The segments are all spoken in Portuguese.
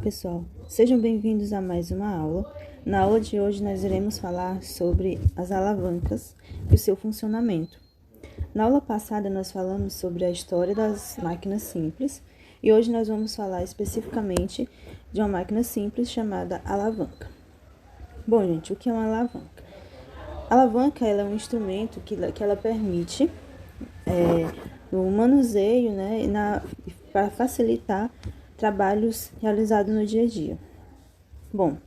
pessoal, sejam bem-vindos a mais uma aula. Na aula de hoje nós iremos falar sobre as alavancas e o seu funcionamento. Na aula passada nós falamos sobre a história das máquinas simples e hoje nós vamos falar especificamente de uma máquina simples chamada alavanca. Bom, gente, o que é uma alavanca? A alavanca ela é um instrumento que ela permite o manuseio, para facilitar trabalhos realizados no dia a dia. Bom,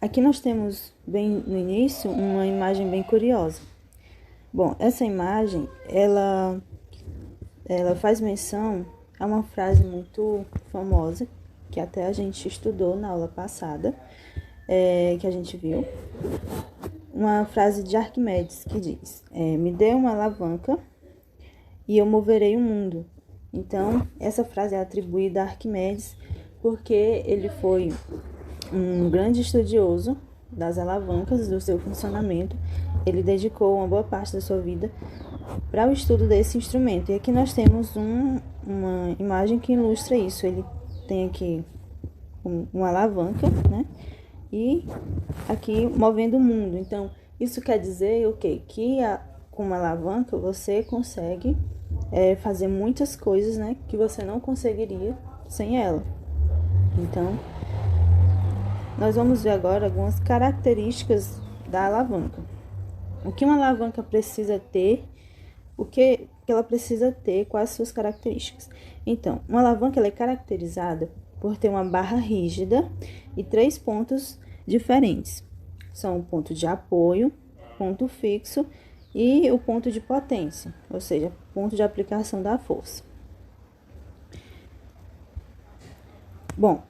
aqui nós temos bem no início uma imagem bem curiosa. Bom, essa imagem, ela faz menção a uma frase muito famosa, que até a gente estudou na aula passada, que a gente viu. Uma frase de Arquimedes que diz, me dê uma alavanca e eu moverei o mundo. Então, essa frase é atribuída a Arquimedes porque ele foi um grande estudioso das alavancas, do seu funcionamento. Ele dedicou uma boa parte da sua vida para o estudo desse instrumento. E aqui nós temos uma imagem que ilustra isso. Ele tem aqui uma alavanca, né? E aqui movendo o mundo. Então, isso quer dizer o quê? Que com uma alavanca você consegue fazer muitas coisas, né, que você não conseguiria sem ela. Então, nós vamos ver agora algumas características da alavanca. O que uma alavanca precisa ter, o que ela precisa ter, quais suas características. Então, uma alavanca ela é caracterizada por ter uma barra rígida e 3 pontos diferentes. São o ponto de apoio, ponto fixo e o ponto de potência, ou seja, ponto de aplicação da força. Bom,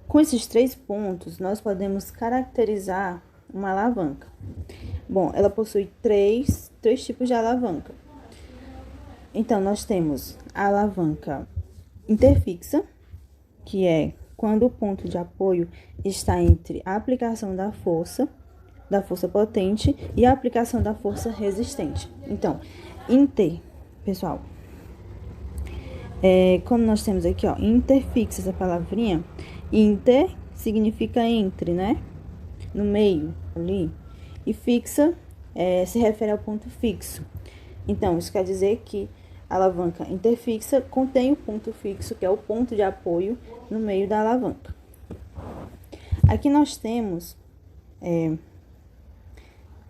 com esses 3 pontos, nós podemos caracterizar uma alavanca. Bom, ela possui três tipos de alavanca. Então, nós temos a alavanca interfixa, que é quando o ponto de apoio está entre a aplicação da força potente e a aplicação da força resistente. Então, pessoal, como nós temos aqui, ó, interfixa, essa palavrinha, inter significa entre, né? No meio, ali. E fixa se refere ao ponto fixo. Então, isso quer dizer que a alavanca interfixa contém o ponto fixo, que é o ponto de apoio no meio da alavanca. Aqui nós temos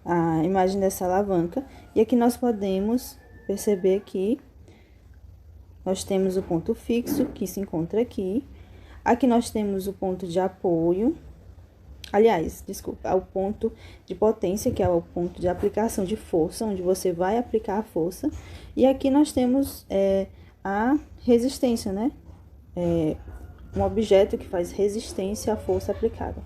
a imagem dessa alavanca, e aqui nós podemos perceber que nós temos o ponto fixo, que se encontra aqui. Aqui nós temos o ponto de apoio, o ponto de potência, que é o ponto de aplicação de força, onde você vai aplicar a força. E aqui nós temos a resistência, né? Um objeto que faz resistência à força aplicada.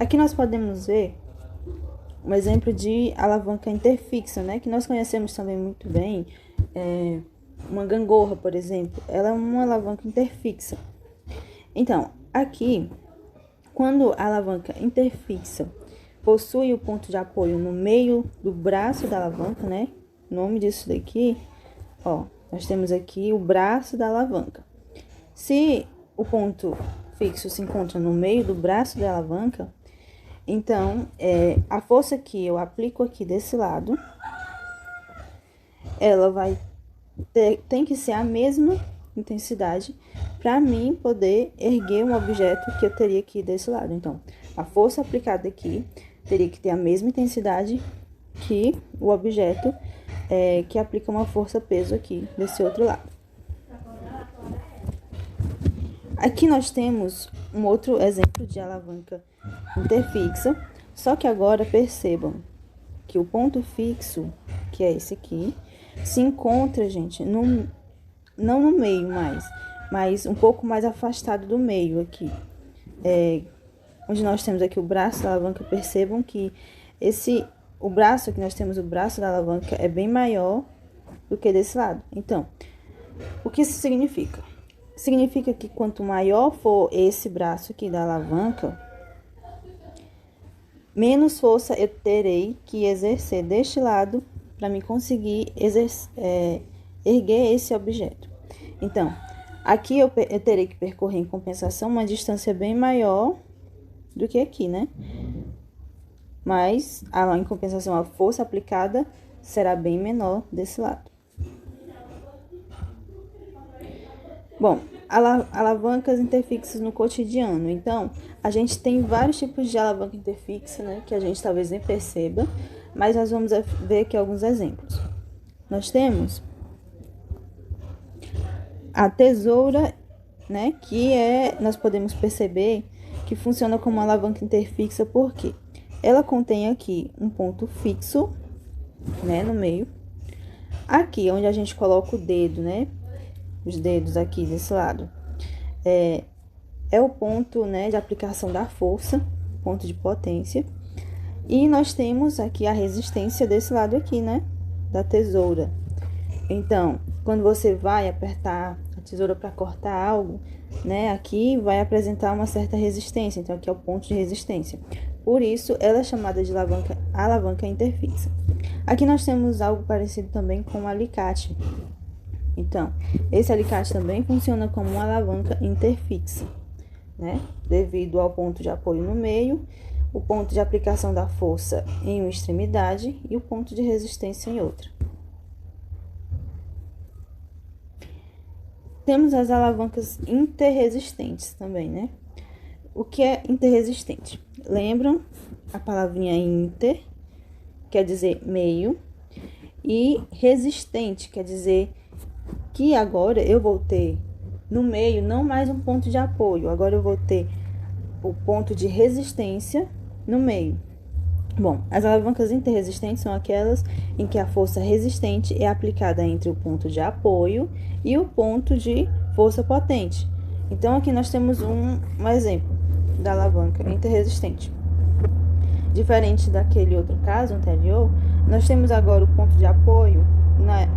Aqui nós podemos ver um exemplo de alavanca interfixa, né? Que nós conhecemos também muito bem. Uma gangorra, por exemplo, ela é uma alavanca interfixa. Então, aqui, quando a alavanca interfixa possui o ponto de apoio no meio do braço da alavanca, né? O nome disso daqui, ó, nós temos aqui o braço da alavanca. Se o ponto fixo se encontra no meio do braço da alavanca, então, a força que eu aplico aqui desse lado, ela tem que ser a mesma intensidade para mim poder erguer um objeto que eu teria aqui desse lado. Então, a força aplicada aqui teria que ter a mesma intensidade que o objeto que aplica uma força-peso aqui desse outro lado. Aqui nós temos um outro exemplo de alavanca interfixa, só que agora percebam que o ponto fixo, que é esse aqui, se encontra, gente, não no meio mas um pouco mais afastado do meio aqui. Onde nós temos aqui o braço da alavanca, percebam que o braço aqui, nós temos o braço da alavanca é bem maior do que desse lado. Então, o que isso significa? Significa que quanto maior for esse braço aqui da alavanca, menos força eu terei que exercer deste lado para me conseguir erguer esse objeto. Então, Aqui eu terei que percorrer em compensação uma distância bem maior do que aqui, né? Mas, em compensação, a força aplicada será bem menor desse lado. Bom, alavancas interfixas no cotidiano. Então, a gente tem vários tipos de alavanca interfixa, né? Que a gente talvez nem perceba, mas nós vamos ver aqui alguns exemplos. Nós temos a tesoura, né? Nós podemos perceber que funciona como uma alavanca interfixa porque ela contém aqui um ponto fixo, né? No meio. Aqui, onde a gente coloca o dedo, né? Os dedos aqui desse lado. É o ponto, né? De aplicação da força, ponto de potência. E nós temos aqui a resistência desse lado aqui, né? Da tesoura. Então, quando você vai apertar a tesoura para cortar algo, né? Aqui vai apresentar uma certa resistência. Então, aqui é o ponto de resistência. Por isso, ela é chamada de alavanca interfixa. Aqui nós temos algo parecido também com um alicate. Então, esse alicate também funciona como uma alavanca interfixa, né? Devido ao ponto de apoio no meio, o ponto de aplicação da força em uma extremidade e o ponto de resistência em outra. Temos as alavancas interresistentes também, né? O que é interresistente? Lembram? A palavrinha inter quer dizer meio e resistente quer dizer que agora eu vou ter no meio não mais um ponto de apoio, agora eu vou ter o ponto de resistência no meio. Bom, as alavancas interresistentes são aquelas em que a força resistente é aplicada entre o ponto de apoio e o ponto de força potente. Então, aqui nós temos um exemplo da alavanca interresistente. Diferente daquele outro caso anterior, nós temos agora o ponto de apoio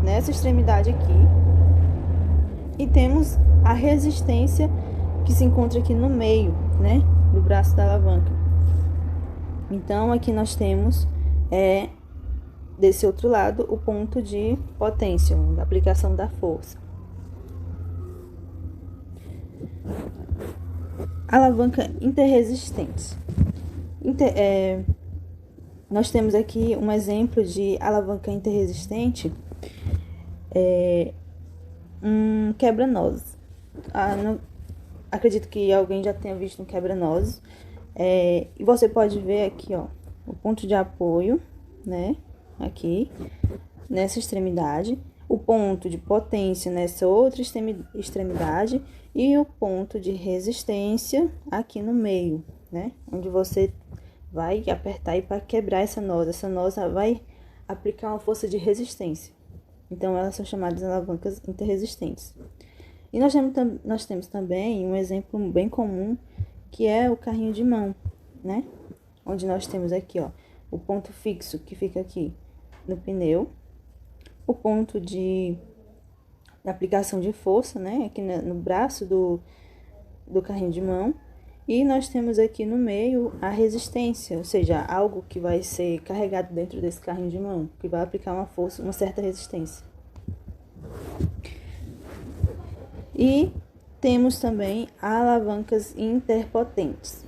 nessa extremidade aqui e temos a resistência que se encontra aqui no meio, né, do braço da alavanca. Então, aqui nós temos, desse outro lado, o ponto de potência, da aplicação da força. Alavanca interresistente. Nós temos aqui um exemplo de alavanca interresistente, um quebra-nozes. Acredito que alguém já tenha visto um quebra-nozes. E você pode ver aqui, ó, o ponto de apoio, né, aqui, nessa extremidade, o ponto de potência nessa outra extremidade e o ponto de resistência aqui no meio, né, onde você vai apertar e para quebrar essa noza vai aplicar uma força de resistência. Então, elas são chamadas de alavancas interresistentes. E nós temos também um exemplo bem comum, que é o carrinho de mão, né? Onde nós temos aqui, ó, o ponto fixo que fica aqui no pneu, o ponto de aplicação de força, né? Aqui no braço do carrinho de mão. E nós temos aqui no meio a resistência, ou seja, algo que vai ser carregado dentro desse carrinho de mão, que vai aplicar uma força, uma certa resistência. E temos também alavancas interpotentes.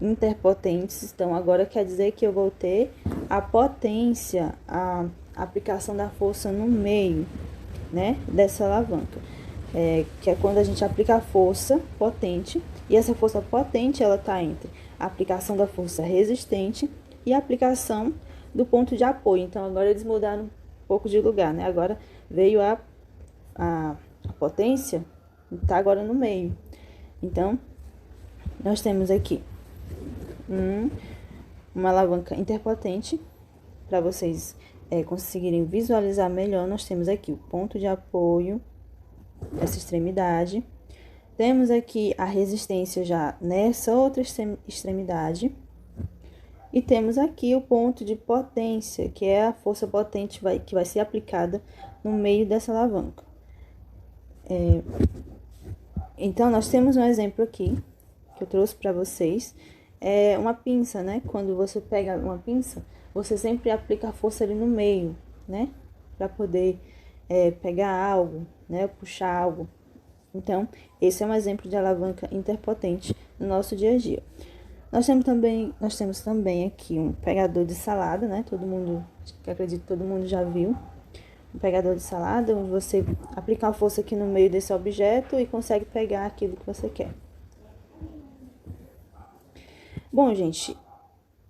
Interpotentes, então, agora quer dizer que eu vou ter a potência, a aplicação da força no meio, né, dessa alavanca. Que é quando a gente aplica a força potente, e essa força potente, ela está entre a aplicação da força resistente e a aplicação do ponto de apoio. Então, agora eles mudaram um pouco de lugar, né? Agora veio a potência, está agora no meio. Então, nós temos aqui uma alavanca interpotente. Para vocês conseguirem visualizar melhor, nós temos aqui o ponto de apoio, essa extremidade. Temos aqui a resistência já nessa outra extremidade. E temos aqui o ponto de potência, que é a força potente que vai ser aplicada no meio dessa alavanca. Então, nós temos um exemplo aqui, que eu trouxe para vocês. É uma pinça, né? Quando você pega uma pinça, você sempre aplica a força ali no meio, né? Para poder pegar algo, né? Puxar algo. Então, esse é um exemplo de alavanca interpotente no nosso dia a dia. Nós temos também aqui um pegador de salada, né? Acredito que todo mundo já viu. Um pegador de salada, onde você aplica a força aqui no meio desse objeto e consegue pegar aquilo que você quer. Bom, gente,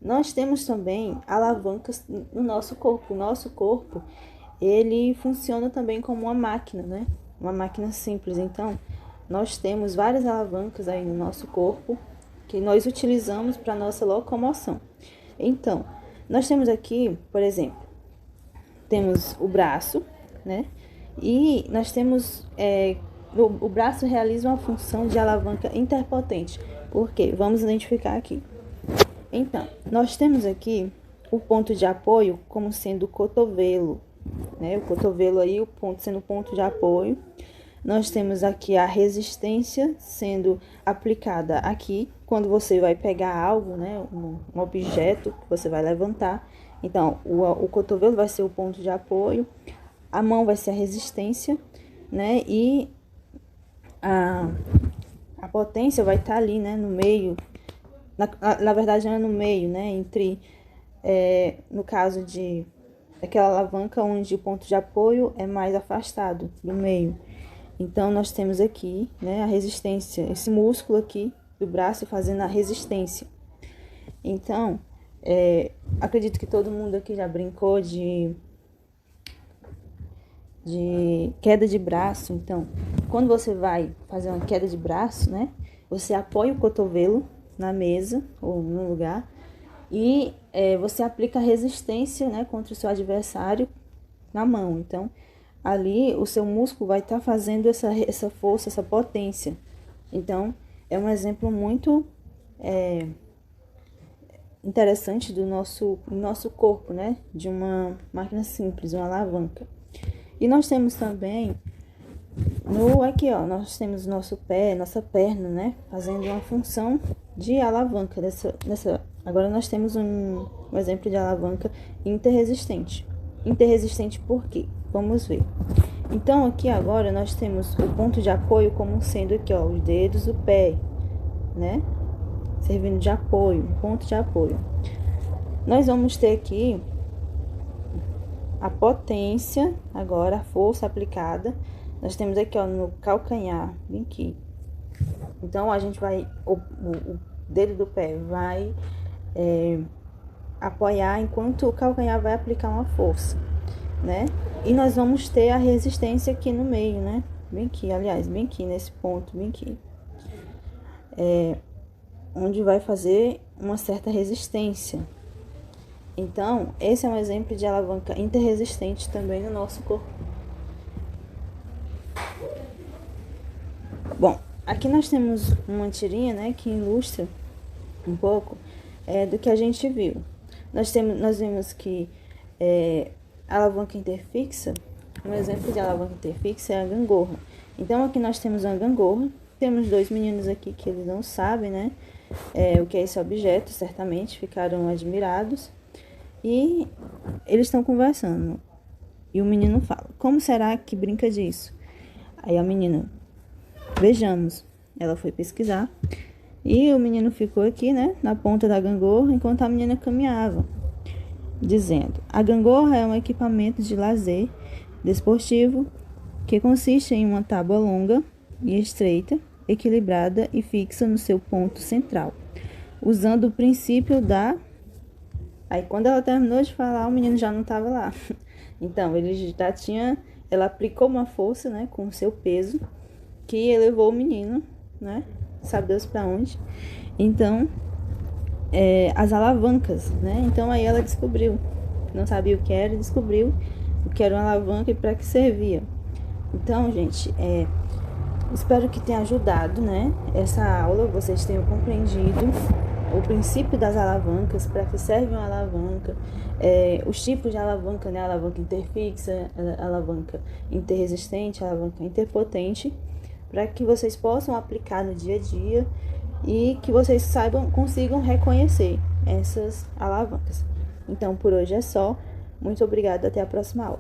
nós temos também alavancas no nosso corpo. O nosso corpo, ele funciona também como uma máquina, né? Uma máquina simples. Então, nós temos várias alavancas aí no nosso corpo que nós utilizamos para nossa locomoção. Então, nós temos aqui, por exemplo, temos o braço, né? E nós temos, o braço realiza uma função de alavanca interpotente. Por quê? Vamos identificar aqui. Então, nós temos aqui o ponto de apoio como sendo o cotovelo, né? O cotovelo aí, o ponto sendo o ponto de apoio. Nós temos aqui a resistência sendo aplicada aqui, quando você vai pegar algo, né, um objeto que você vai levantar. Então, o cotovelo vai ser o ponto de apoio, a mão vai ser a resistência, né, e a potência vai estar ali, né, no meio, na verdade, é no meio, né, entre, no caso de aquela alavanca onde o ponto de apoio é mais afastado do meio. Então, nós temos aqui, né, a resistência, esse músculo aqui do braço fazendo a resistência. Então, acredito que todo mundo aqui já brincou de queda de braço. Então, quando você vai fazer uma queda de braço, né, você apoia o cotovelo na mesa ou no lugar e você aplica a resistência, né, contra o seu adversário na mão. Então, ali o seu músculo vai estar fazendo essa força, essa potência. Então, é um exemplo muito interessante do nosso corpo, né? De uma máquina simples, uma alavanca. E nós temos também, aqui ó, nós temos nosso pé, nossa perna, né? Fazendo uma função de alavanca. Agora nós temos um exemplo de alavanca interresistente. Interresistente por quê? Vamos ver. Então, aqui agora nós temos o ponto de apoio como sendo aqui, ó, os dedos do pé, né? Servindo de apoio, ponto de apoio. Nós vamos ter aqui a potência, agora a força aplicada. Nós temos aqui, ó, no calcanhar, bem aqui. Então, a gente vai, o dedo do pé vai apoiar enquanto o calcanhar vai aplicar uma força, né? E nós vamos ter a resistência aqui no meio, né? Bem aqui, aliás, bem aqui nesse ponto, bem aqui. Onde vai fazer uma certa resistência. Então, esse é um exemplo de alavanca interresistente também no nosso corpo. Bom, aqui nós temos uma tirinha, né, que ilustra um pouco do que a gente viu. Nós vimos que a alavanca interfixa, um exemplo de alavanca interfixa é a gangorra. Então, aqui nós temos uma gangorra, temos dois meninos aqui que eles não sabem, né, o que é esse objeto, certamente ficaram admirados, e eles estão conversando, e o menino fala, como será que brinca disso? Aí a menina, vejamos, ela foi pesquisar, e o menino ficou aqui, né, na ponta da gangorra, enquanto a menina caminhava, dizendo, a gangorra é um equipamento de lazer desportivo que consiste em uma tábua longa e estreita, equilibrada e fixa no seu ponto central, usando o princípio da... Aí, quando ela terminou de falar, o menino já não estava lá. Então, ela aplicou uma força, né, com o seu peso, que elevou o menino, né, sabe Deus para onde. Então, as alavancas, né, então aí ela descobriu, não sabia o que era, descobriu o que era uma alavanca e para que servia. Então, gente, espero que tenha ajudado, né, essa aula, vocês tenham compreendido o princípio das alavancas, para que serve uma alavanca, os tipos de alavanca, né, alavanca interfixa, alavanca interresistente, alavanca interpotente, para que vocês possam aplicar no dia a dia e que vocês consigam reconhecer essas alavancas. Então, por hoje é só. Muito obrigada, até a próxima aula.